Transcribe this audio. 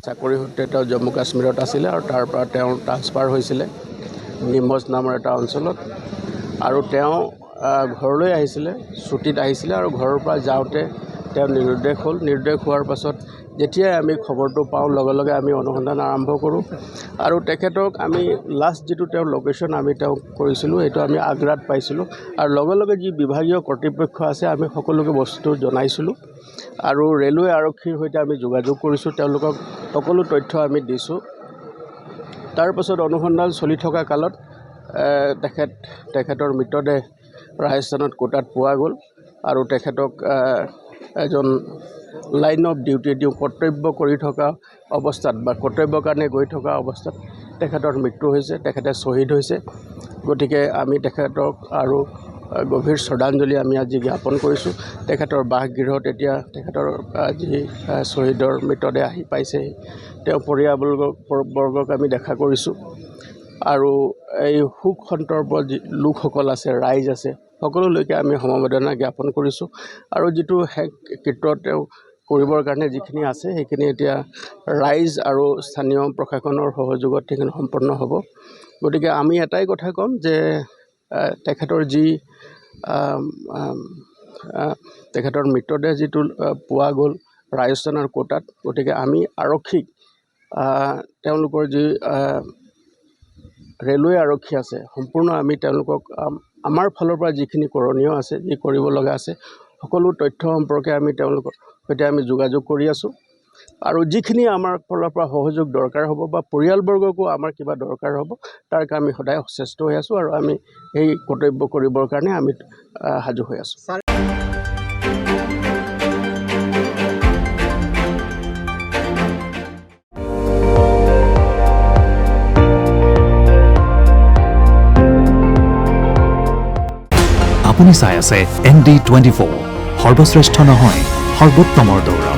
চাকৰি সূত্ৰে তেওঁ জম্মু কাশ্মীৰত আছিলে আৰু তাৰ পৰা তেওঁ ট্ৰান্সফাৰ হৈছিলে নিমজ নামৰ এটা অঞ্চলত আৰু তেওঁ ঘৰলৈ আহিছিলে ছুটীত আহিছিলে আৰু ঘৰৰ পৰা যাওঁতে তেওঁ নিৰুদ্দেশ হ'ল। নিৰুদ্দেশ হোৱাৰ পাছত যেতিয়াই আমি খবৰটো পাওঁ লগে লগে আমি অনুসন্ধান আৰম্ভ কৰোঁ আৰু তেখেতক আমি লাষ্ট যিটো তেওঁৰ লোকেশ্যন আমি তেওঁক কৰিছিলোঁ সেইটো আমি আগ্ৰাত পাইছিলোঁ আৰু লগে লগে যি বিভাগীয় কৰ্তৃপক্ষ আছে আমি সকলোকে বস্তুটো জনাইছিলোঁ আৰু ৰেলৱে আৰক্ষীৰ সৈতে আমি যোগাযোগ কৰিছোঁ, তেওঁলোকক সকলো তথ্য আমি দিছোঁ। তাৰ পাছত অনুসন্ধান চলি থকা কালত তেখেতৰ মৃতদেহ ৰাজস্থানত কোটাত পোৱা গ'ল আৰু তেখেতক এজন লাইন অফ ডিউটি কৰ্তব্য কৰি থকা অৱস্থাত বা কৰ্তব্যৰ কাৰণে গৈ থকা অৱস্থাত তেখেতৰ মৃত্যু হৈছে, তেখেতে শ্বহীদ হৈছে। গতিকে আমি তেখেতক আৰু গভীৰ শ্ৰদ্ধাঞ্জলি আমি আজি জ্ঞাপন কৰিছোঁ। তেখেতৰ বাসগৃহত এতিয়া তেখেতৰ যি শ্বহীদৰ মৃতদেহ আহি পাইছেহি, তেওঁ পৰিয়ালবৰ্গক আমি দেখা কৰিছোঁ আৰু এই শোক সন্তৰ্প যি লোকসকল আছে, ৰাইজ আছে, সকলোলৈকে আমি সমবেদনা জ্ঞাপন কৰিছোঁ আৰু যিটো শেষ কৃত্য তেওঁ কৰিবৰ কাৰণে যিখিনি আছে সেইখিনি এতিয়া ৰাইজ আৰু স্থানীয় প্ৰশাসনৰ সহযোগত সেইখিনি সম্পন্ন হ'ব। গতিকে আমি এটাই কথা ক'ম যে তেখেতৰ যি তেখেতৰ মৃতদেহ যিটো পোৱা গ'ল ৰাজস্থানৰ কোটাত, গতিকে আমি আৰক্ষীক তেওঁলোকৰ যি ৰেলৱে আৰক্ষী আছে সম্পূৰ্ণ আমি তেওঁলোকক আমাৰ ফালৰ পৰা যিখিনি কৰণীয় আছে, যি কৰিব লগা আছে সকলো তথ্য সম্পৰ্কে আমি তেওঁলোকৰ সৈতে আমি যোগাযোগ কৰি আছোঁ আৰু যিখিনি আমাৰ ফালৰ পৰা সহযোগ দৰকাৰ হ'ব বা পৰিয়ালবৰ্গকো আমাৰ কিবা দৰকাৰ হ'ব তাৰ কাৰণে আমি সদায় সচেষ্ট হৈ আছোঁ আৰু আমি এই কৰ্তব্য কৰিবৰ কাৰণে আমি সাজু হৈ আছোঁ। আপুনি চাই আছে ND24, সৰ্বশ্ৰেষ্ঠ নহয় সৰ্বোত্তমৰ দৌৰ।